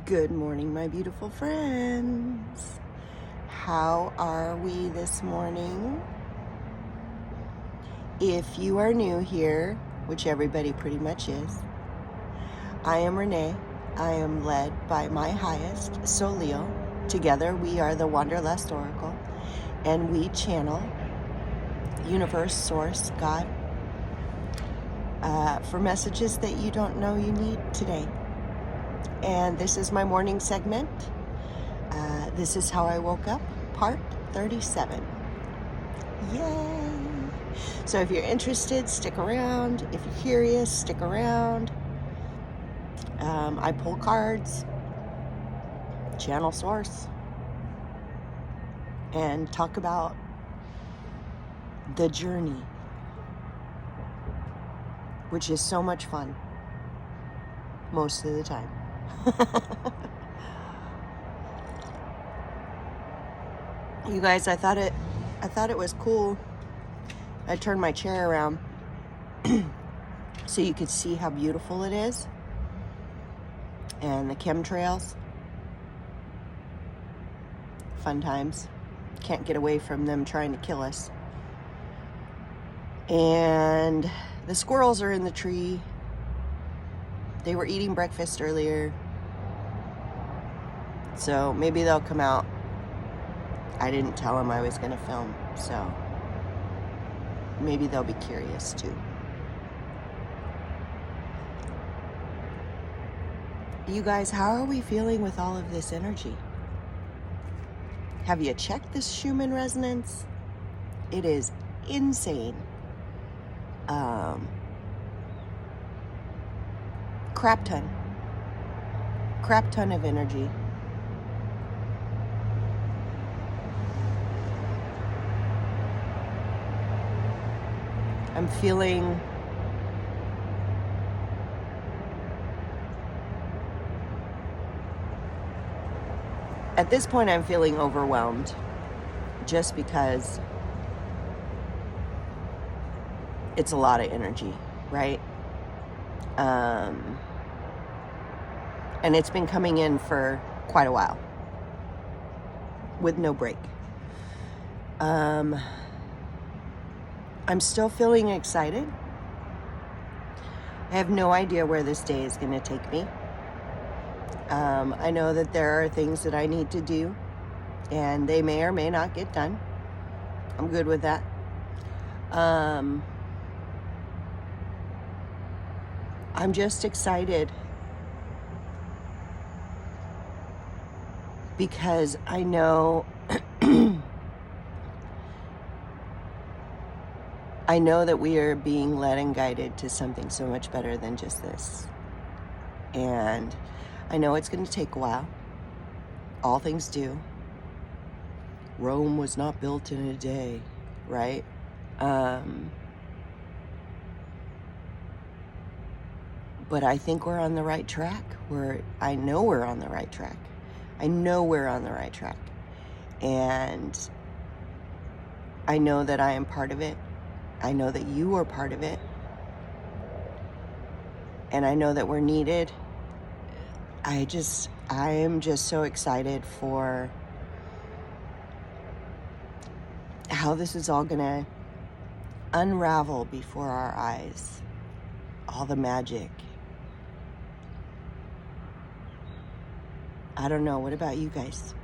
Good morning, my beautiful friends. How are we this morning? If you are new here, which everybody pretty much is, I am Renee. I am led by my highest, Solio. Together we are the Wanderlust Oracle, and we channel Universe, Source, God, for messages that you don't know you need today. And this is my morning segment. This is how I woke up, part 37. Yay! So if you're interested, stick around. If you're curious, stick around. I pull cards, channel source, and talk about the journey, which is so much fun most of the time. You guys, I thought it was cool. I turned my chair around so you could see how beautiful it is and the chemtrails. Fun times. Can't get away from them trying to kill us. And the squirrels are in the tree. They were eating breakfast earlier, so maybe they'll come out. I didn't tell them I was going to film, so maybe they'll be curious too. You guys, how are we feeling with all of this energy? Have you checked this Schumann resonance? It is insane. Crap ton of energy. I'm feeling at this point I'm feeling overwhelmed just because it's a lot of energy, right? And it's been coming in for quite a while with no break. I'm still feeling excited. I have no idea where this day is going to take me. I know that there are things that I need to do, and they may or may not get done. I'm good with that. I'm just excited because I know I know that we are being led and guided to something so much better than just this. And I know it's going to take a while. All things do. Rome was not built in a day, right? But I think we're on the right track. I know we're on the right track. I know we're on the right track. And I know that I am part of it. I know that you are part of it. And I know that we're needed. I am just so excited for how this is all gonna unravel before our eyes. All the magic. I don't know. What about you guys?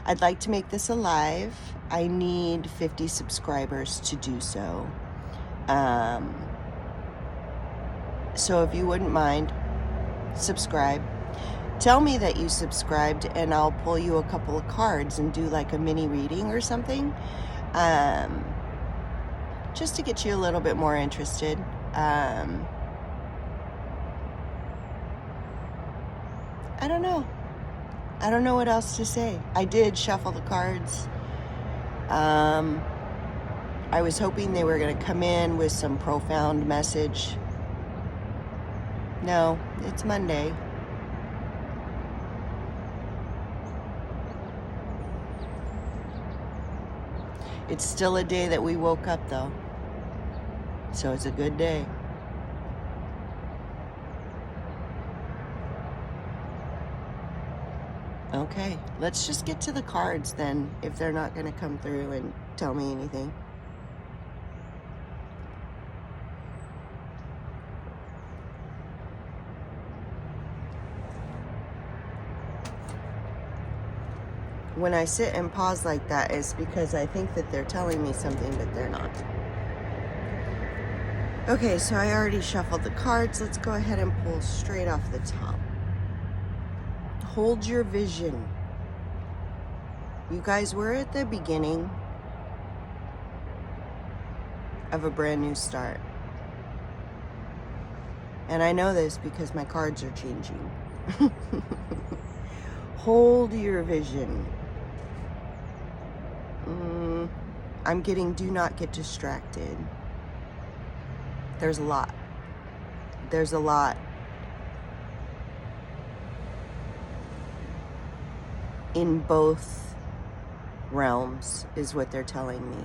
I'd like to make this a live. I need 50 subscribers to do so. So if you wouldn't mind, subscribe. Tell me that you subscribed and I'll pull you a couple of cards and do like a mini reading or something. Just to get you a little bit more interested. I don't know. I don't know what else to say. I did shuffle the cards. I was hoping they were going to come in with some profound message. No, it's Monday. It's still a day that we woke up though. So it's a good day. Okay, let's just get to the cards then, if they're not going to come through and tell me anything. When I sit and pause like that, it's because I think that they're telling me something, but they're not. Okay, so I already shuffled the cards. Let's go ahead and pull straight off the top. Hold your vision. You guys, we're at the beginning of a brand new start. And I know this because my cards are changing. Hold your vision. I'm getting do not get distracted. There's a lot. There's a lot in both realms is what they're telling me.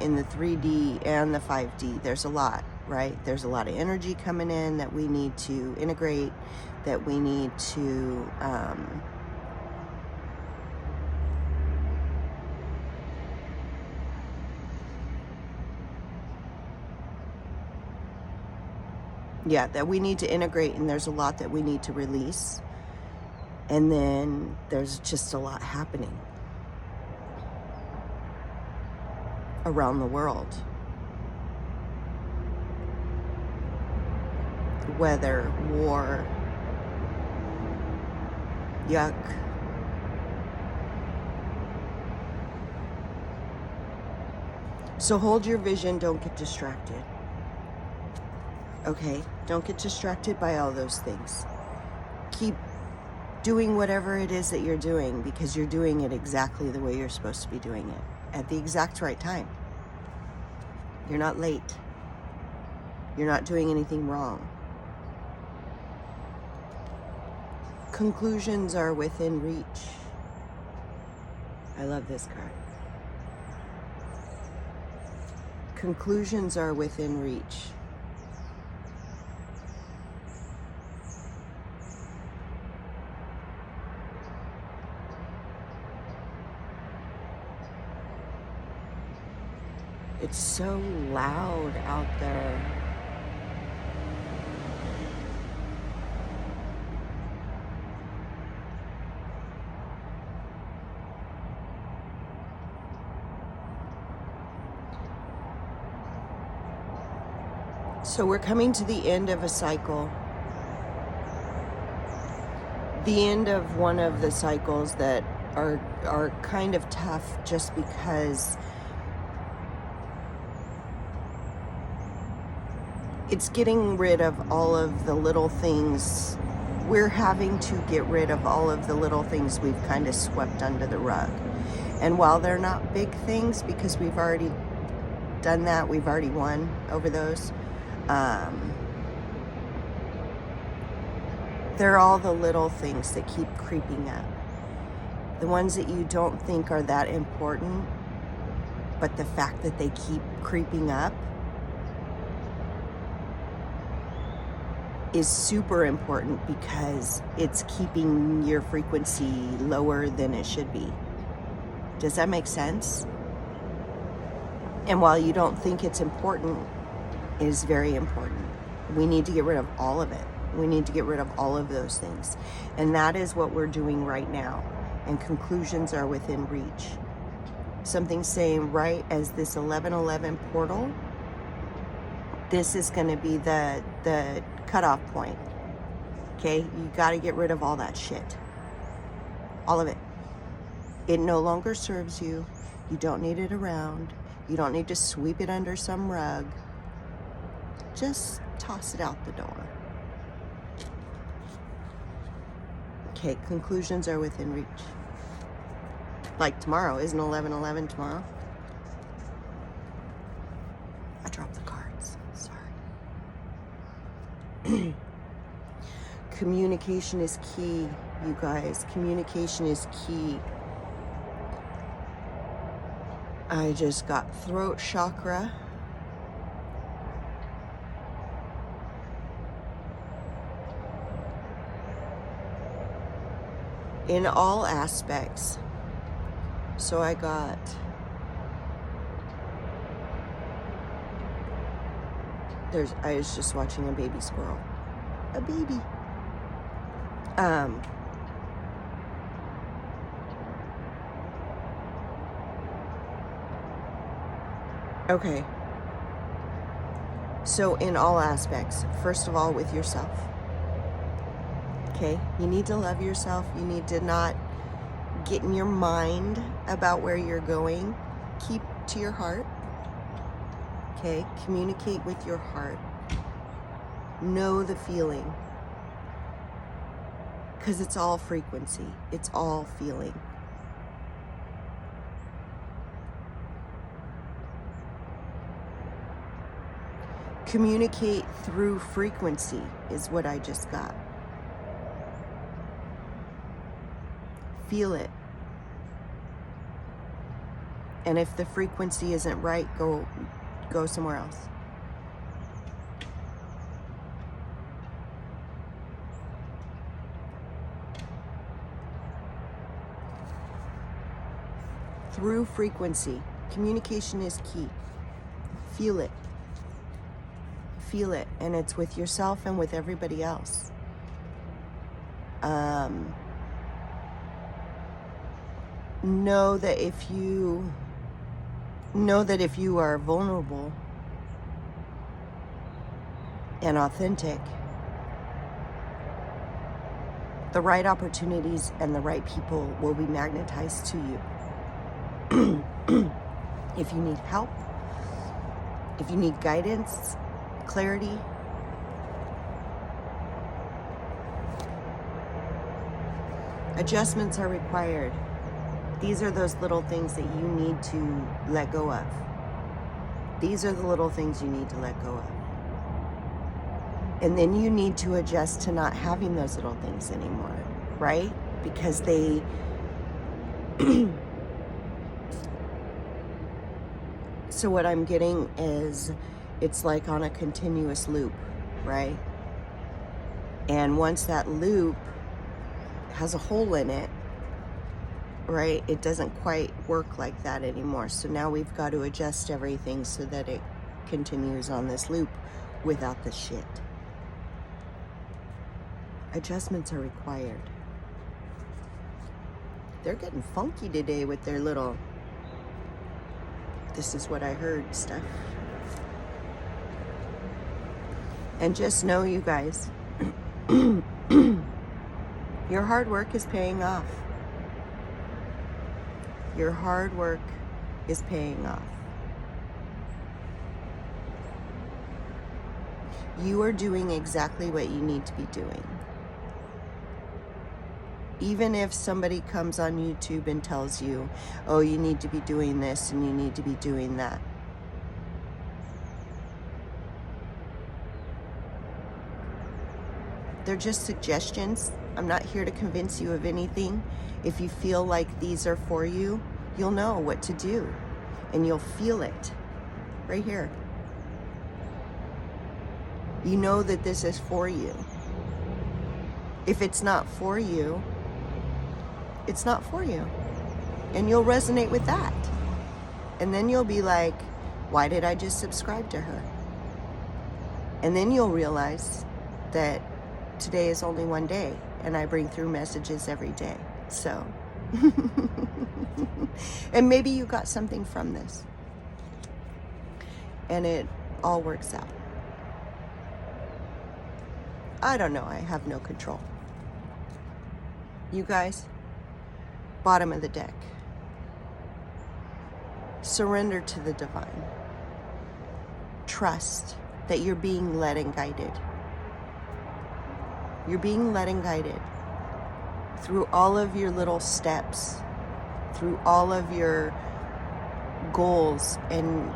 In the 3D and the 5D, there's a lot, right? There's a lot of energy coming in that we need to integrate, that we need to that we need to integrate, and there's a lot that we need to release. And then there's just a lot happening around the world. Weather, war, yuck. So hold your vision, don't get distracted. Okay, don't get distracted by all those things. Keep doing whatever it is that you're doing, because you're doing it exactly the way you're supposed to be doing it, at the exact right time. You're not late. You're not doing anything wrong. Conclusions are within reach. I love this card. Conclusions are within reach. It's so loud out there. So we're coming to the end of a cycle. The end of one of the cycles that are kind of tough, just because it's getting rid of all of the little things. We're having to get rid of all of the little things we've kind of swept under the rug. And while they're not big things, because we've already done that, we've already won over those, they're all the little things that keep creeping up. The ones that you don't think are that important, but the fact that they keep creeping up is super important, because it's keeping your frequency lower than it should be. Does that make sense? And while you don't think it's important, it is very important. We need to get rid of all of it. We need to get rid of all of those things. And that is what we're doing right now. And conclusions are within reach. Something's saying right as this 1111 portal, this is going to be the cutoff point. Okay? You got to get rid of all that shit. All of it. It no longer serves you. You don't need it around. You don't need to sweep it under some rug. Just toss it out the door. Okay, conclusions are within reach. Like tomorrow, isn't 11/11 tomorrow? I dropped the cards, sorry. Communication is key, you guys. Communication is key. I just got throat chakra. in all aspects. So I was just watching a baby squirrel. A baby. Okay. So in all aspects, first of all, with yourself. Okay? You need to love yourself. You need to not get in your mind about where you're going. Keep to your heart. Okay? Communicate with your heart. Know the feeling. Because it's all frequency. It's all feeling. Communicate through frequency is what I just got. Feel it. And if the frequency isn't right, go somewhere else. Through frequency. Communication is key. Feel it. Feel it. And it's with yourself and with everybody else. Know that if you are vulnerable and authentic, the right opportunities and the right people will be magnetized to you. If you need help, if you need guidance, clarity, adjustments are required. These are those little things that you need to let go of. These are the little things you need to let go of. And then you need to adjust to not having those little things anymore, right? Because they so what I'm getting is it's like on a continuous loop, right? And once that loop has a hole in it, right, it doesn't quite work like that anymore. So now we've got to adjust everything so that it continues on this loop without the shit. Adjustments are required. They're getting funky today with their little, this is what I heard stuff. And just know, you guys, your hard work is paying off. Your hard work is paying off. You are doing exactly what you need to be doing. Even if somebody comes on YouTube and tells you, oh, you need to be doing this and you need to be doing that. They're just suggestions. I'm not here to convince you of anything. If you feel like these are for you, you'll know what to do. And you'll feel it right here. You know that this is for you. If it's not for you, it's not for you. And you'll resonate with that. And then you'll be like, why did I just subscribe to her? And then you'll realize that today is only one day, and I bring through messages every day. So, and maybe you got something from this. And it all works out. I don't know. I have no control. You guys, bottom of the deck. Surrender to the divine. Trust that you're being led and guided. You're being led and guided through all of your little steps, through all of your goals, and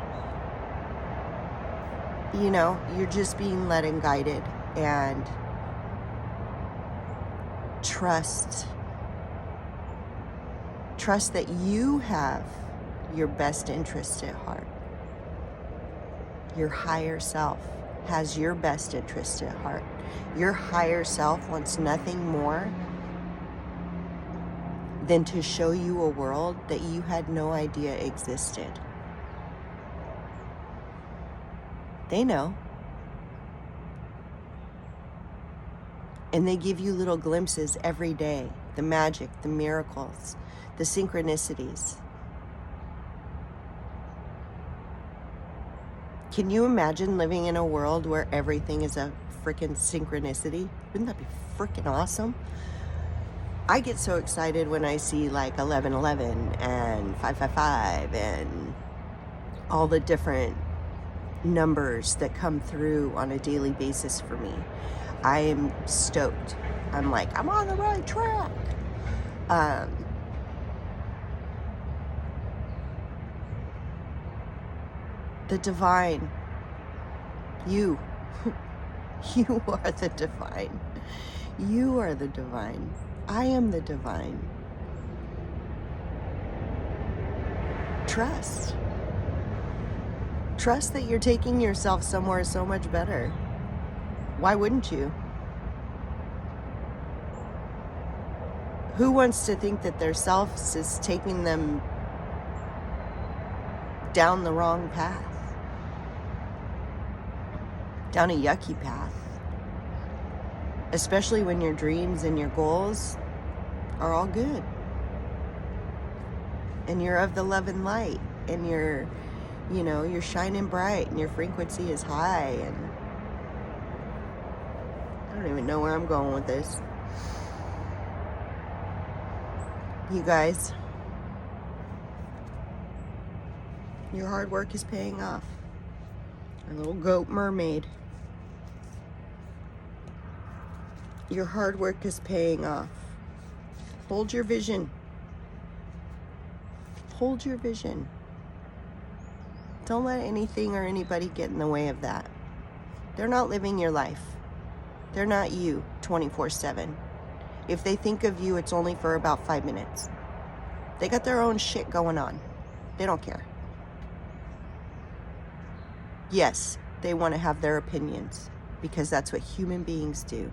you know, you're just being led and guided. And trust that you have your best interest at heart. Your higher self has your best interest at heart. Your higher self wants nothing more than to show you a world that you had no idea existed. They know. And they give you little glimpses every day. The magic, the miracles, the synchronicities. Can you imagine living in a world where everything is a freaking synchronicity? Wouldn't that be freaking awesome? I get so excited when I see like 1111 and 555 and all the different numbers that come through on a daily basis for me. I am stoked. I'm like, I'm on the right track. The divine, you are the divine. You are the divine. I am the divine. Trust. Trust that you're taking yourself somewhere so much better. Why wouldn't you? Who wants to think that their self is taking them down the wrong path? Down a yucky path. Especially when your dreams and your goals are all good. And you're of the love and light. And you're shining bright and your frequency is high. And I don't even know where I'm going with this. You guys, your hard work is paying off. Our little goat mermaid. Your hard work is paying off. Hold your vision. Hold your vision. Don't let anything or anybody get in the way of that. They're not living your life. They're not you 24/7. If they think of you, it's only for about 5 minutes. They got their own shit going on. They don't care. Yes, they want to have their opinions because that's what human beings do.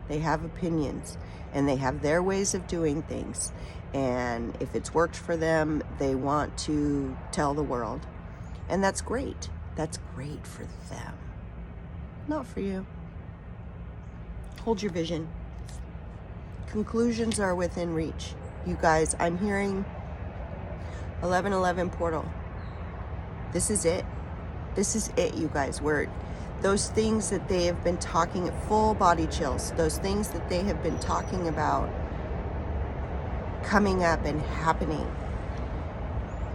They have opinions and they have their ways of doing things. And if it's worked for them, they want to tell the world. And that's great. That's great for them. Not for you. Hold your vision. Conclusions are within reach. You guys, I'm hearing 1111 portal. This is it. This is it, you guys. Where those things that they have been talking, full body chills, those things that they have been talking about coming up and happening,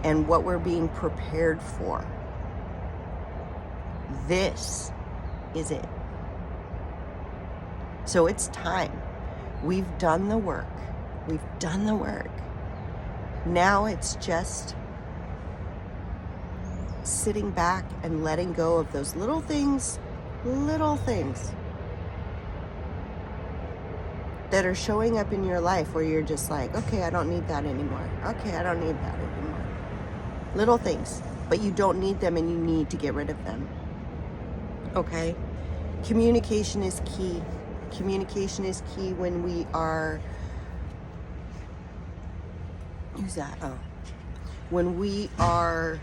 and what we're being prepared for. This is it. So it's time. We've done the work. We've done the work. Now it's just sitting back and letting go of those little things that are showing up in your life where you're just like, okay, I don't need that anymore. Okay, I don't need that anymore. Little things, but you don't need them and you need to get rid of them. Okay? Communication is key. Communication is key when we are... Who's that? Oh. When we are...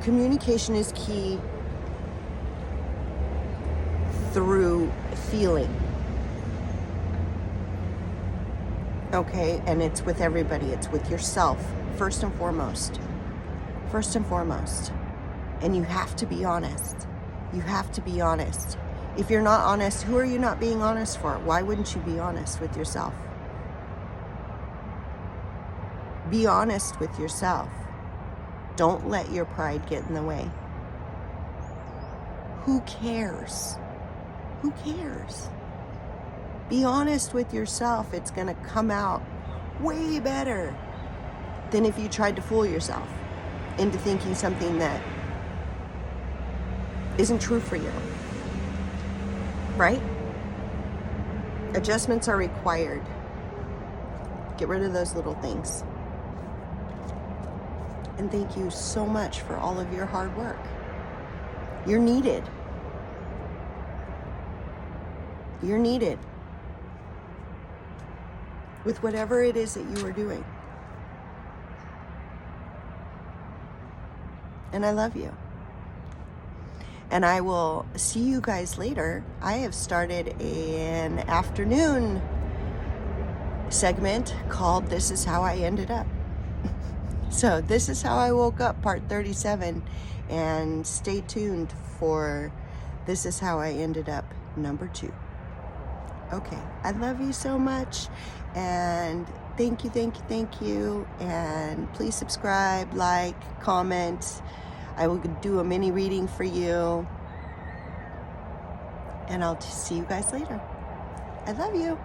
Communication is key through feeling. Okay, and it's with everybody. It's with yourself, first and foremost. First and foremost. And you have to be honest. You have to be honest. If you're not honest, who are you not being honest for? Why wouldn't you be honest with yourself? Be honest with yourself. Don't let your pride get in the way. Who cares? Who cares? Be honest with yourself. It's going to come out way better than if you tried to fool yourself into thinking something that isn't true for you. Right? Adjustments are required. Get rid of those little things. And thank you so much for all of your hard work. You're needed. You're needed with whatever it is that you are doing. And I love you. And I will see you guys later. I have started an afternoon segment called This Is How I Ended Up. So this is how I woke up, part 37. And stay tuned for This Is How I Ended Up, number 2. Okay, I love you so much. And thank you, thank you, thank you. And please subscribe, like, comment. I will do a mini reading for you. And I'll see you guys later. I love you.